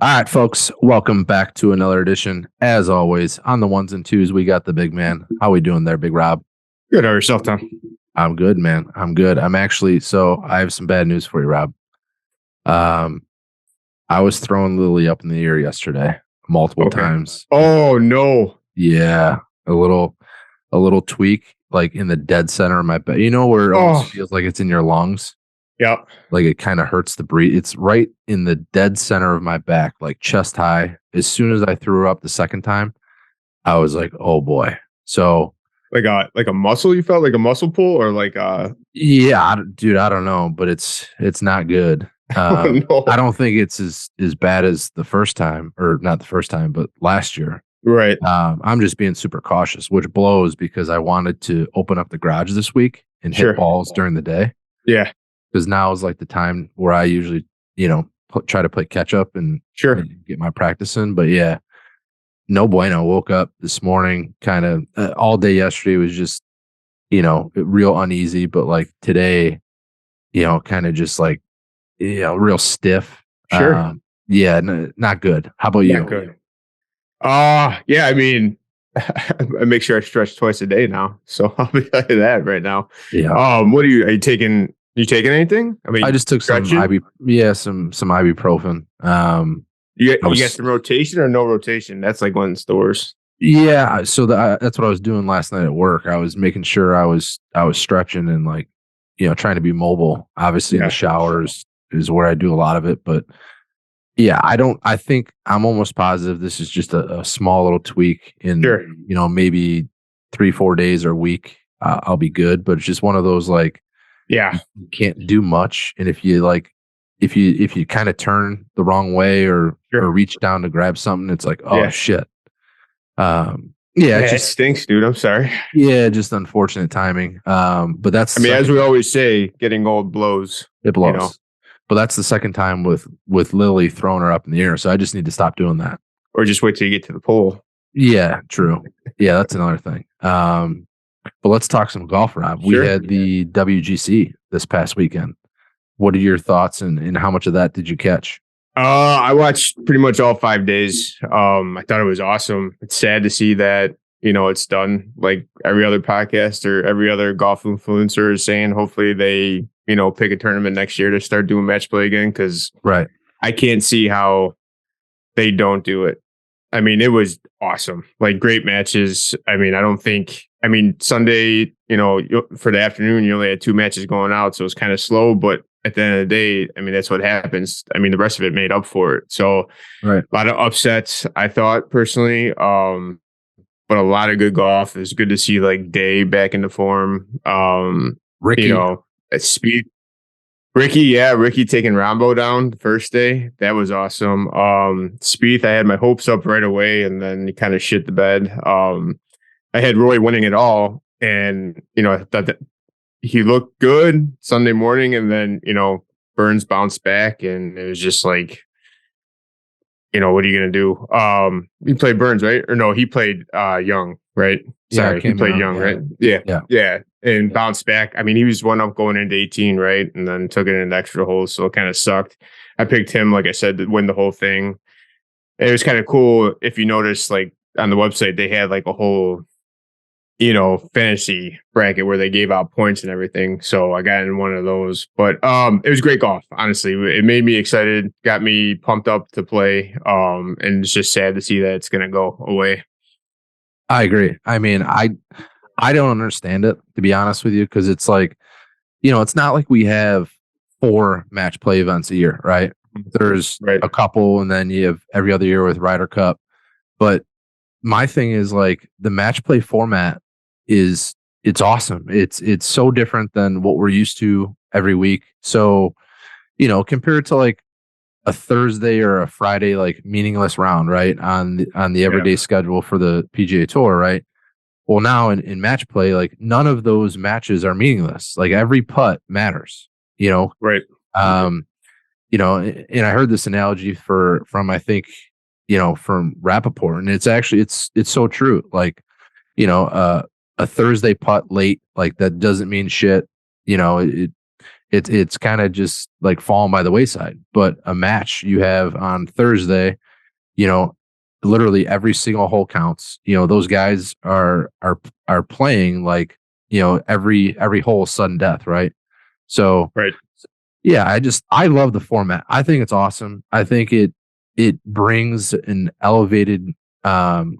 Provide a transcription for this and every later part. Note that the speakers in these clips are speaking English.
All right, folks, welcome back to another edition. As always, on the ones and twos, we got the big man. How we doing there, Big Rob? Good. How yourself, Tom? I'm good, man. I'm good. I have some bad news for you, Rob. Um, I was throwing Lily up in the air yesterday multiple Okay. times. Oh no. Yeah, a little tweak like in the dead center of my back. You know where it almost Oh, feels like it's in your lungs? yeah. Like it kind of hurts to breathe. It's right in the dead center of my back, like chest high. As soon as I threw her up the second time, I was like, "Oh boy." So, Like a muscle. You felt like a muscle pull, or yeah, dude, I don't know, but it's not good. oh I no. don't think it's as bad as the first time, or not the first time, but last year. Right. I'm just being super cautious, which blows because I wanted to open up the garage this week and hit Sure. balls during the day Yeah. because now is like the time where I usually, try to play catch up Sure. and get my practice in. But yeah, no bueno. Woke up this morning, kind of all day yesterday was just, real uneasy. But like today, kind of just like, real stiff. Sure. Yeah, not good. How about Not you? good. Yeah. I mean, I make sure I stretch twice a day now, so I'll be like that right now. Yeah, What are you taking? You taking anything? I I mean, just took some stretching. some ibuprofen. I You get was some rotation or no rotation? That's like when it's the worst. Yeah, so that's what I was doing last night at work. I was making sure I was stretching and like, trying to be mobile. Obviously, in the Yeah. showers is where I do a lot of it. But yeah, I think I'm almost positive this is just a small little tweak in, Sure. maybe 3-4 days or a week. I'll be good. But it's just one of those like Yeah. you can't do much, and if you kind of turn the wrong way or Sure. reach down to grab something, it's like, oh Yeah. shit. Yeah, it's Yeah. It just stinks, dude. I'm sorry. yeah, just unfortunate timing. But that's I the mean, as second we always say, getting old blows, it you know, blows. But that's the second time with Lily throwing her up in the air. So I just need to stop doing that. or just wait till you get to the pole. Yeah, true. Yeah, that's another thing. But let's talk some golf, Rob. We Sure. had the WGC this past weekend. What are your thoughts and how much of that did you catch? I watched pretty much all 5 days. I thought it was awesome. It's sad to see that, it's done like every other podcast or every other golf influencer is saying. Hopefully they, pick a tournament next year to start doing match play again, because Right. I can't see how they don't do it. I mean, it was awesome. Like great matches. I mean, Sunday, for the afternoon, you only had two matches going out. So it was kind of slow. But at the end of the day, I mean, that's what happens. I mean, the rest of it made up for it. So Right. a lot of upsets, I thought personally. But a lot of good golf. It's good to see like Day back into form. You Ricky. know, speed. Ricky taking Rambo down the first day. That was awesome. Spieth, I had my hopes up right away, and then he kind of shit the bed. I had Roy winning it all, and I thought that he looked good Sunday morning, and then Burns bounced back, and it was just like, what are you gonna do? He played Burns, right? Or no, he played Young, right? Yeah, Sorry, he came played around. Young, Yeah. right? Yeah, Yeah. yeah, and bounced back. I mean, he was one up going into 18, right? And then took it into extra holes, so it kind of sucked. I picked him, like I said, to win the whole thing. And it was kind of cool if you notice, like on the website, they had like a whole fantasy bracket where they gave out points and everything. So I got in one of those. But it was great golf, honestly. It made me excited, got me pumped up to play. And it's just sad to see that it's gonna go away. I agree. I mean, I don't understand it, to be honest with you, because it's like, it's not like we have 4 match play events a year, right? There's Right. a couple, and then you have every other year with Ryder Cup. But my thing is like the match play format it's awesome. It's so different than what we're used to every week. So, compared to like a Thursday or a Friday like meaningless round, right? On the Yeah. everyday schedule for the PGA Tour, right? Well, now in match play, like none of those matches are meaningless. Like every putt matters, you know. Right. Um, and I heard this analogy from I think, from Rappaport, and it's so true. Like, a Thursday putt late, like that doesn't mean shit. You know, It's kind of just like falling by the wayside. But a match you have on Thursday, you know, literally every single hole counts. You know, those guys are playing like, you know, every hole is sudden death, right? So Right. yeah, I love the format. I think it's awesome. I think it brings an elevated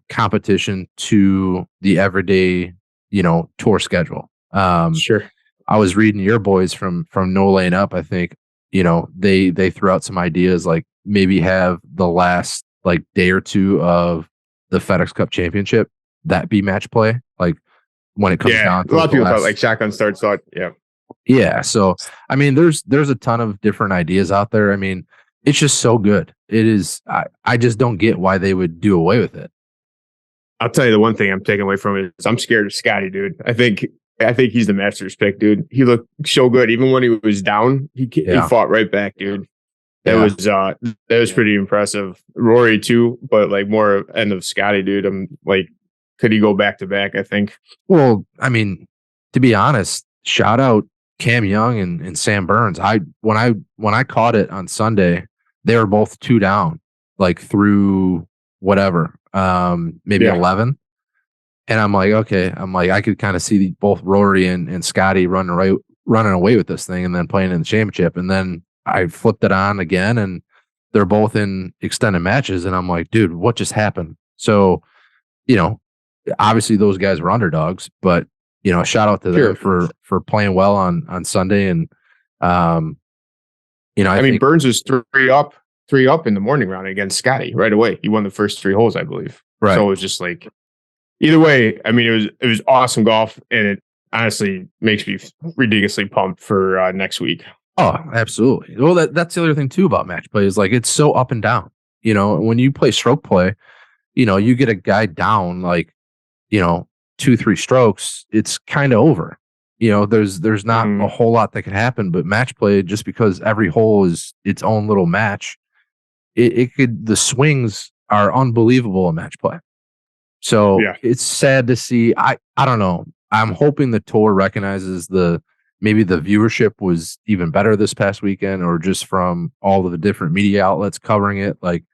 competition to the everyday, you know, tour schedule. Sure. I was reading your boys from No Lane Up. I think, you know, they threw out some ideas like maybe have the last like day or two of the FedEx Cup Championship that be match play, like when it comes Yeah. down A to lot of the people thought last. like shotgun starts thought, yeah. Yeah, so I mean, there's a ton of different ideas out there. I mean, it's just so good. It is. I just don't get why they would do away with it. I'll tell you the one thing I'm taking away from it is I'm scared of Scotty, dude. I think he's the Masters pick, dude. He looked so good. Even when he was down, he Yeah, fought right back, dude. That yeah. was pretty impressive. Rory too, but like more end of Scotty, dude. I'm like, could he go back to back? I think. Well, I mean, to be honest, shout out Cam Young and Sam Burns. When I caught it on Sunday, they were both two down, like through whatever, maybe Yeah, 11. And I'm like, okay, I'm like, I could kind of see both Rory and Scotty running away with this thing and then playing in the championship. And then I flipped it on again and they're both in extended matches. And I'm like, dude, what just happened? So, you know, obviously those guys were underdogs, but you know, shout out to them sure. for playing well on Sunday. And um, you know, I I mean, think Burns was three up in the morning round against Scotty right away. He won the first three holes, I believe. So right. it was just like either way. I mean, it was awesome golf, and it honestly makes me ridiculously pumped for next week. Oh, absolutely. Well, that's the other thing too about match play is like it's so up and down. You know, when you play stroke play, you know, you get a guy down like, you know, 2, 3 strokes, it's kind of over. You know, there's not a Mm, whole lot that can happen, but match play, just because every hole is its own little match, it could the swings are unbelievable in match play. So yeah, it's sad to see. I don't know. I'm hoping the tour recognizes maybe the viewership was even better this past weekend, or just from all of the different media outlets covering it. Like,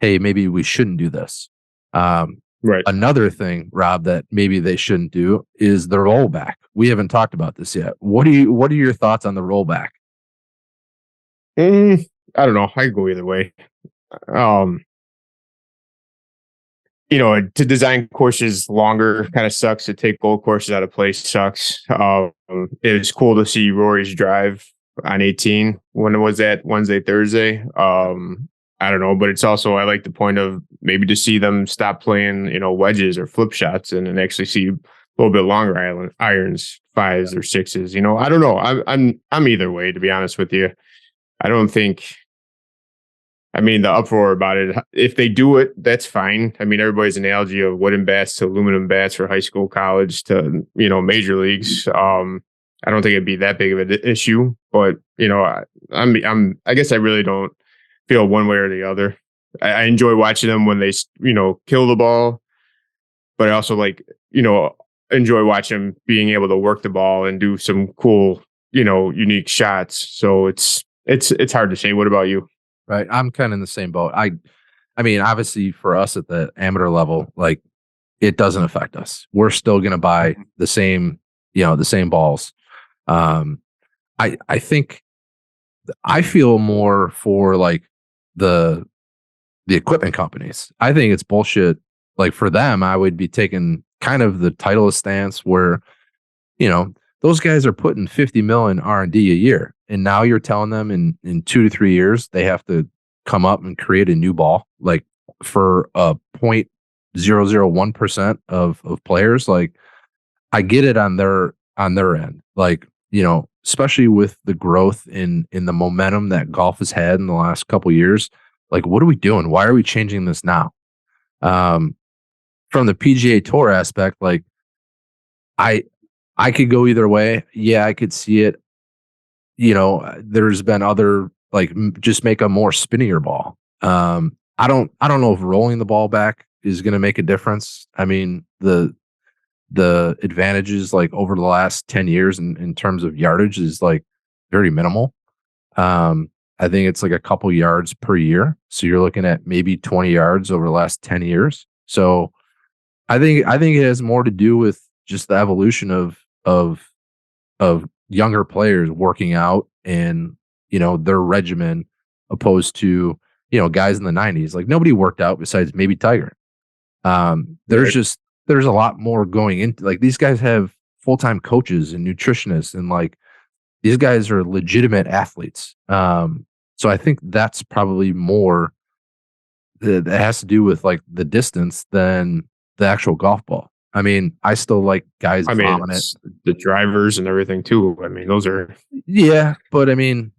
hey, maybe we shouldn't do this. Um, right. Another thing, Rob, that maybe they shouldn't do is the rollback. We haven't talked about this yet. What are your thoughts on the rollback? Mm, I don't know. I could go either way. Um, to design courses longer kind of sucks. To take gold courses out of place sucks. It was cool to see Rory's drive on 18 when it was that Wednesday, Thursday. I don't know, but it's also I like the point of maybe to see them stop playing, wedges or flip shots and actually see a little bit longer irons, fives or sixes. I don't know. I'm either way, to be honest with you. I don't think. I mean, the uproar about it. If they do it, that's fine. I mean, everybody's analogy of wooden bats to aluminum bats for high school, college to major leagues. I don't think it'd be that big of an issue, but I guess I really don't feel one way or the other. I enjoy watching them when they kill the ball, but I also enjoy watching them being able to work the ball and do some cool unique shots. So it's hard to say. What about you? Right. I'm kind of in the same boat. I mean, obviously for us at the amateur level, like it doesn't affect us. We're still going to buy the same, the same balls. Um, I think I feel more for like the equipment companies. I think it's bullshit. Like for them, I would be taking kind of the Titleist stance where, those guys are putting 50 million R&D a year. And now you're telling them in 2 to 3 years, they have to come up and create a new ball, like for a 0.001% of players. Like I get it on their end. Like, especially with the growth in the momentum that golf has had in the last couple years. Like, what are we doing? Why are we changing this now? Um, from the PGA Tour aspect, like I I could go either way. Yeah, I could see it. There's been other like just make a more spinnier ball. I don't know if rolling the ball back is going to make a difference. I mean, the advantages like over the last 10 years in terms of yardage is like very minimal. I think it's like a couple yards per year. So you're looking at maybe 20 yards over the last 10 years. So I think it has more to do with just the evolution of younger players working out and their regimen opposed to guys in the 90s. Like nobody worked out besides maybe Tiger. There's Right. just there's a lot more going into, like, these guys have full-time coaches and nutritionists, and like these guys are legitimate athletes. So I think that's probably more that has to do with like the distance than the actual golf ball. I mean, I still like guys I mean, vomit. it's the drivers and everything too. I mean, those are Yeah, but I mean,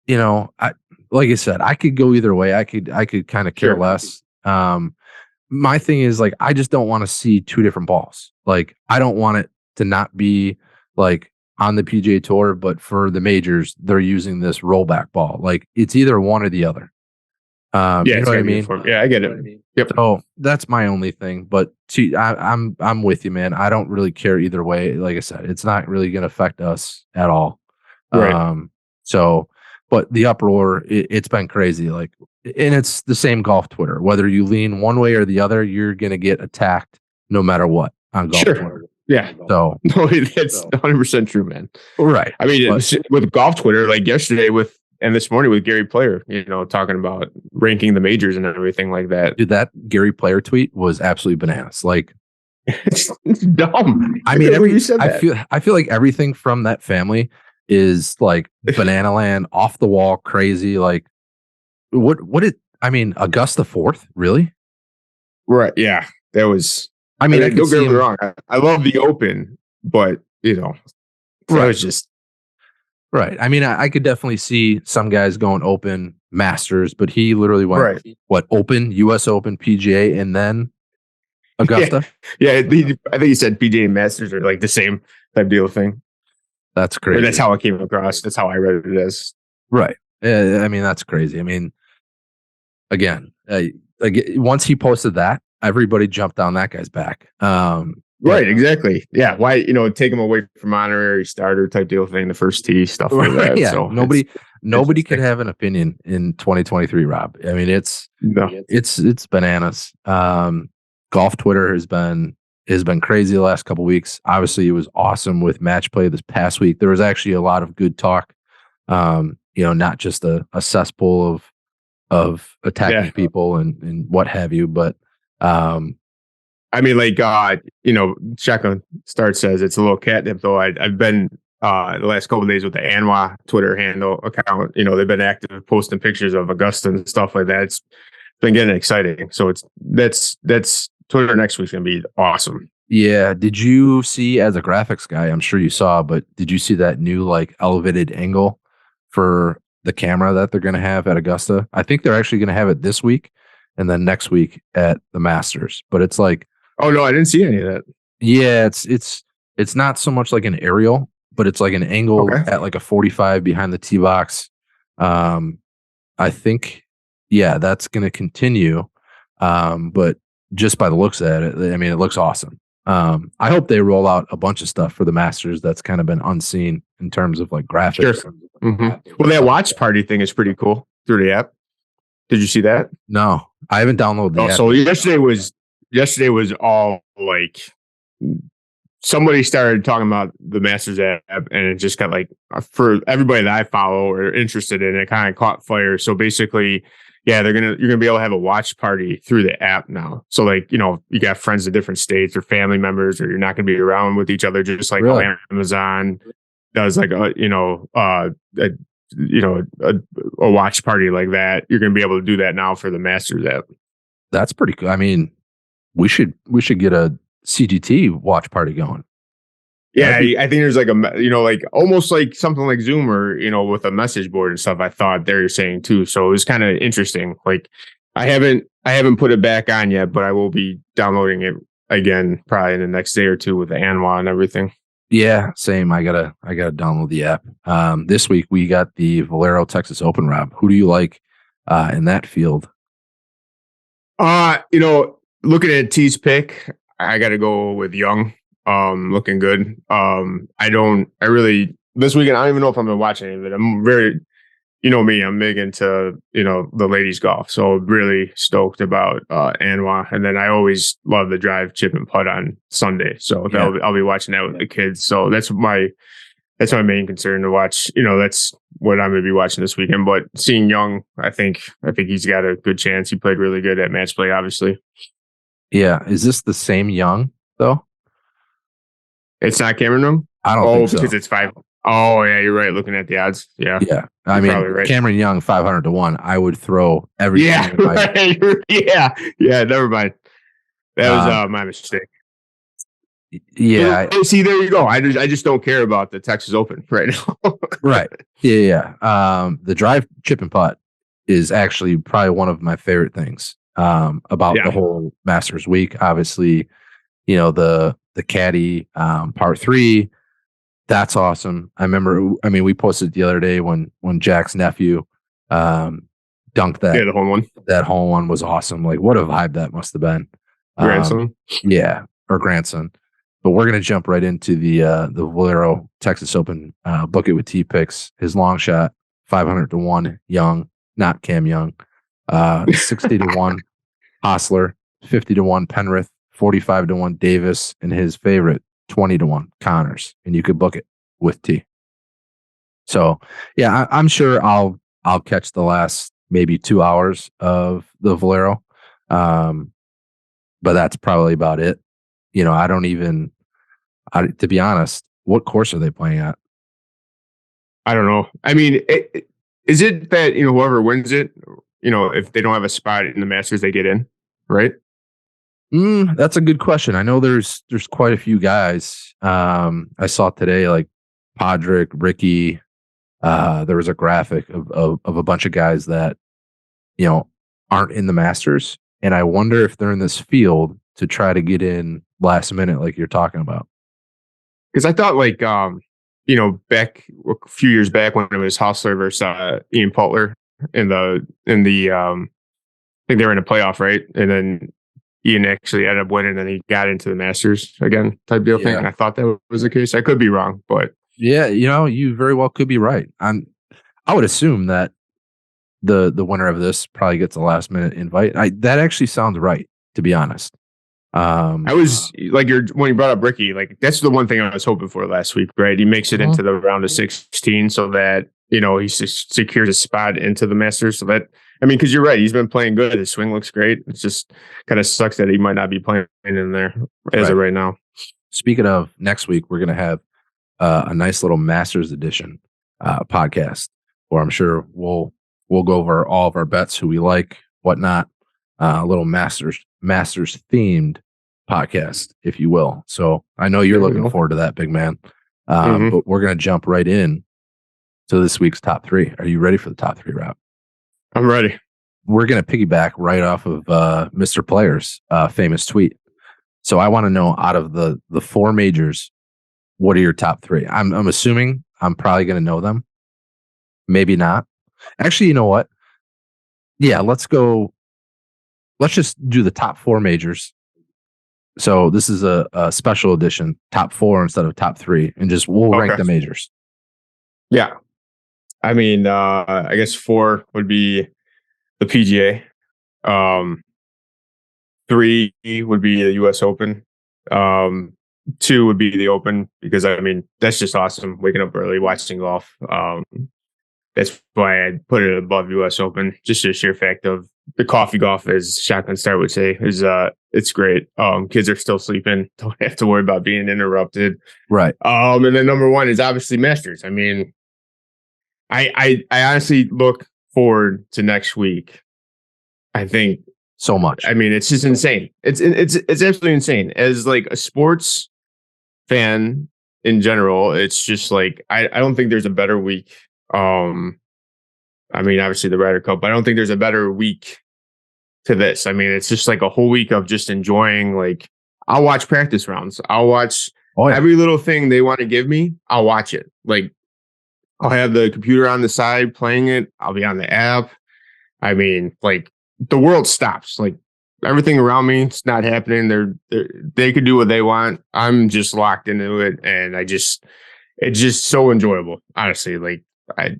I like I said, I could go either way. I could kind of care sure. less. My thing is like I just don't want to see two different balls. Like I don't want it to not be like on the PGA Tour, but for the majors, they're using this rollback ball. Like it's either one or the other. Yeah, You it's know what got I to be mean? uniform. Yeah, I get it. Yep. So that's my only thing. But I'm with you, man. I don't really care either way. Like I said, it's not really going to affect us at all. Right. Um, so, but the uproar, it's been crazy. Like, and it's the same golf Twitter. Whether you lean one way or the other, you're going to get attacked no matter what on golf Sure. Twitter. Yeah. So, No, that's 100% true, man. right. I mean, But with golf Twitter, like yesterday and this morning with Gary Player, talking about ranking the majors and everything like that. dude, that Gary Player tweet was absolutely bananas. Like, it's dumb. I mean, When you said that. I feel like everything from that family is like banana land, off the wall, crazy. Like, I mean, Augusta 4th, really? Right. Yeah. That was, I mean, I could don't see get me him. wrong. I love the Open, but, that Right. was just, Right. I mean, I could definitely see some guys going Open, Masters, but he literally went right. what, Open, U.S. Open, PGA, and then Augusta. Yeah. I think he said PGA and Masters are like the same type deal thing. That's Or crazy. that's how it came across. That's how I read it as. Right. I mean, that's crazy. I mean, again, once he posted that, everybody jumped on that guy's back. Right, exactly. Yeah, why take him away from honorary starter type deal thing, the first tee stuff like that. Yeah, So nobody could have an opinion in 2023, Rob. I mean, it's bananas. Golf Twitter has been crazy the last couple weeks. Obviously, it was awesome with match play this past week. There was actually a lot of good talk. Not just a cesspool of attacking people and what have you, but I mean, like, Shotgun Start says it's a little catnip, though. I've been the last couple of days with the Anwa Twitter handle account. They've been active posting pictures of Augusta and stuff like that. It's been getting exciting. So that's Twitter next week's going to be awesome. Yeah. Did you see, as a graphics guy, I'm sure you saw, but did you see that new like elevated angle for the camera that they're going to have at Augusta? I think they're actually going to have it this week and then next week at the Masters. But it's like, oh no, I didn't see any of that. Yeah, it's not so much like an aerial, but it's like an angle at like a 45 behind the tee box. I think, yeah, that's going to continue. But just by the looks at it, I mean, it looks awesome. I hope they roll out a bunch of stuff for the Masters that's kind of been unseen in terms of like graphics. Sure. Mm-hmm. Well, that watch party thing is pretty cool through the app. Did you see that? No, I haven't downloaded the app. So yesterday was all like somebody started talking about the Masters app, and it just got like, for everybody that I follow or interested in it, kind of caught fire. So basically, yeah, you're gonna be able to have a watch party through the app now. So like, you got friends in different states or family members, or you're not gonna be around with each other, just like Really? how Amazon does like a watch party like that. You're gonna be able to do that now for the Masters app. That's pretty cool. I mean, we should get a CGT watch party going. Yeah, I think there's like like almost like something like Zoom or, with a message board and stuff. I thought they're saying too. So it was kind of interesting. Like I haven't put it back on yet, but I will be downloading it again probably in the next day or two with the Anwa and everything. Yeah, same. I gotta download the app. This week we got the Valero Texas Open, Rob. Who do you like in that field? Looking at T's pick, I got to go with Young. Looking good. I this weekend. I don't even know if I'm gonna watch any of it. I'm very, you know me, I'm big into, the ladies golf. So really stoked about Anwa. And then I always love the drive, chip, and putt on Sunday. So Yeah. I'll be watching that with the kids. So that's my main concern to watch. That's what I'm gonna be watching this weekend. But seeing Young, I think he's got a good chance. He played really good at match play, obviously. Yeah. Is this the same Young though? It's not Cameron Young? I don't Oh, think because so. it's five. Oh yeah, you're right. Looking at the odds. Yeah, Yeah. I you're mean, probably right. Cameron Young, 500 to 1. I would throw everything Yeah, in my, right. Yeah, yeah. Never mind. That was um, my mistake. yeah, See, there you go. I just don't care about the Texas Open right now. right. Yeah. The drive, chip, and putt is actually probably one of my favorite things about the Yeah, whole Masters week. Obviously, the caddy part 3. That's awesome. I remember. I mean, we posted the other day when Jack's nephew dunked yeah, the home one, that home one was awesome. Like, what a vibe that must have been. Um, grandson. yeah, or grandson. But we're gonna jump right into the Valero Texas Open book it with T picks. His long shot, 500 to 1, Young, not Cam Young. 60 to 1, Hostler, 50 to 1, Penrith, 45 to 1, Davis, and his favorite, 20 to 1, Connors. And you could book it with T. So yeah, I'm sure I'll catch the last maybe 2 hours of the Valero. Um, but that's probably about it. I don't even, to be honest, what course are they playing at? I don't know. I mean, is it that whoever wins it, if they don't have a spot in the Masters, they get in, right? That's a good question. I know there's quite a few guys. I saw today like Podrick, Ricky. There was a graphic of a bunch of guys that you know aren't in the Masters, and I wonder if they're in this field to try to get in last minute, like you're talking about. Because I thought like back a few years back when it was Hostler versus Ian Poulter in the I think they were in a playoff, right? And then Ian actually ended up winning, and he got into the Masters again, type deal thing. Yeah, And I thought that was the case. I could be wrong, but yeah. You very well could be right. I would assume that the winner of this probably gets a last minute invite. That actually sounds right, to be honest. I Um, was like, when you brought up Ricky, like that's the one thing I was hoping for last week, right? He makes it Mhm. into the round of 16 so that he secures a spot into the Masters. So that, I mean, because you're right, he's been playing good. His swing looks great. It's just kind of sucks that he might not be playing in there as right. of right now. Speaking of next week, we're gonna have a nice little Masters edition podcast where I'm sure we'll go over all of our bets, who we like, whatnot. A little Masters themed podcast, if you will. So I know you're There we looking go. forward to that, big man. Mm-hmm. But we're gonna jump right in to this week's top 3. Are you ready for the top 3, Rob? I'm ready. We're gonna piggyback right off of Mr. Player's famous tweet. So I want to know, out of the 4 majors, what are your top 3? I'm assuming I'm probably going to know them. Maybe not. Actually, you know what? Yeah, let's go. Let's just do the top 4 majors. So this is a special edition, top 4 instead of top 3, and just we'll rank Okay. the majors. Yeah. I mean, I guess 4 would be the PGA. 3 would be the US Open. 2 would be the Open, because I mean, that's just awesome. Waking up early, watching golf. That's why I put it above US Open. Just the sheer fact of the coffee golf, as Shotgun Star would say, is it's great. Kids are still sleeping, don't have to worry about being interrupted. Right. And then number 1 is obviously Masters. I mean, I honestly look forward to next week. I think, So much. I mean, it's just insane. It's absolutely insane. As like a sports fan in general, it's just like I don't think there's a better week. I mean, obviously the Ryder Cup, but I don't think there's a better week to this. I mean, it's just like a whole week of just enjoying. Like, I'll watch practice rounds. I'll watch every little thing they want to give me. I'll watch it. Like, I'll have the computer on the side playing it. I'll be on the app. I mean, like, the world stops. Like, everything around me, it's not happening. They could do what they want. I'm just locked into it, and it's just so enjoyable. Honestly, like I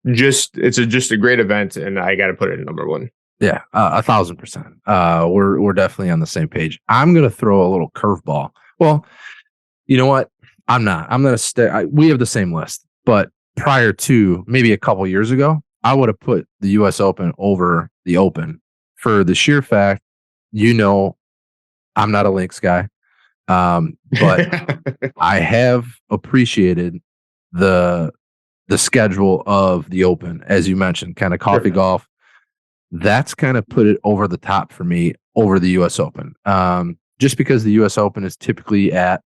just a great event, and I got to put it at number one. Yeah, 1,000%. We're definitely on the same page. I'm gonna throw a little curveball. Well, you know what? I'm not. I'm gonna stay. We have the same list, but prior to maybe a couple years ago, I would have put the U.S. Open over the Open for the sheer fact, I'm not a links guy, but I have appreciated the the schedule of the Open, as you mentioned, kind of coffee Sure. golf. That's kind of put it over the top for me over the U.S. Open. Just because the U.S. Open is typically at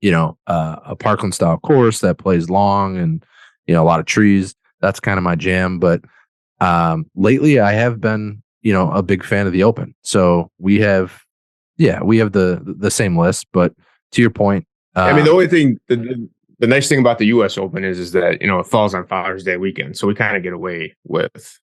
a Parkland style course that plays long and a lot of trees. That's kind of my jam. But lately, I have been a big fan of the Open. So we have the same list. But to your point, I mean, the only thing, the nice thing about the U.S. Open is that it falls on Father's Day weekend, so we kind of get away with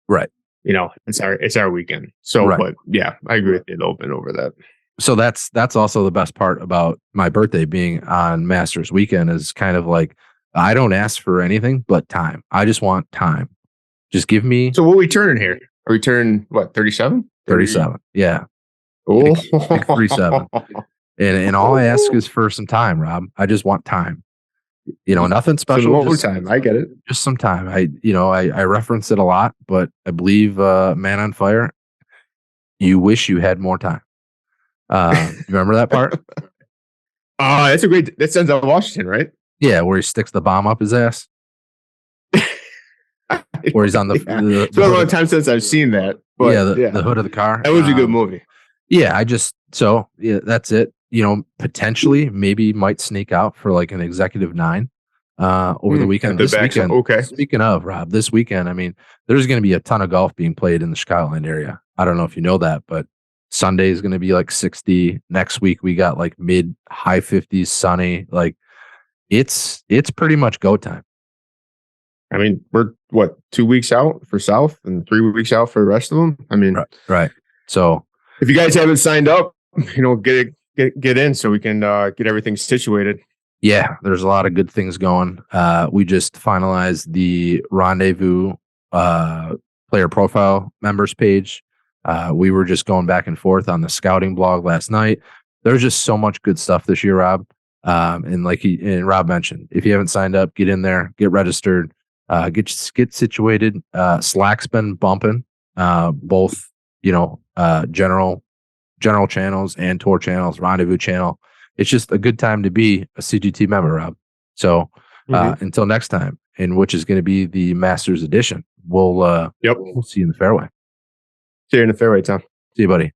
right. it's our weekend. So, Right. but yeah, I agree with the Open over that. So that's also the best part about my birthday being on Masters weekend is kind of like I don't ask for anything but time. I just want time. Just give me So, what are we turning here? Are we turning what 37? 37. Yeah. Oh, Big 37. And all I ask is for some time, Rob. I just want time. Nothing special. Some more time. I get it. Just some time. I reference it a lot, but I believe Man on Fire, you wish you had more time. You remember that part? That's a great. That sounds out of Washington, right? Yeah, where he sticks the bomb up his ass. Where he's on It's been a long time since I've seen that. But the hood of the car. That was a good movie. Yeah, that's it. Potentially maybe might sneak out for like an executive 9 over the weekend. This weekend. Okay. Speaking of, Rob, this weekend, I mean, there's going to be a ton of golf being played in the Chicagoland area. I don't know if you know that, but Sunday is going to be like 60. Next week we got like mid high 50s sunny. Like it's pretty much go time. I mean, we're 2 weeks out for South and 3 weeks out for the rest of them. I mean, right. So if you guys haven't signed up, get in so we can get everything situated. Yeah, there's a lot of good things going. We just finalized the Rendezvous player profile members page. We were just going back and forth on the scouting blog last night. There's just so much good stuff this year, Rob. And like Rob mentioned, if you haven't signed up, get in there, get registered, get situated. Slack's been bumping, both general channels and tour channels, Rendezvous channel. It's just a good time to be a CGT member, Rob. So until next time, and which is going to be the Masters edition, we'll see you in the fairway. See you in the fairway, Tom. See you, buddy.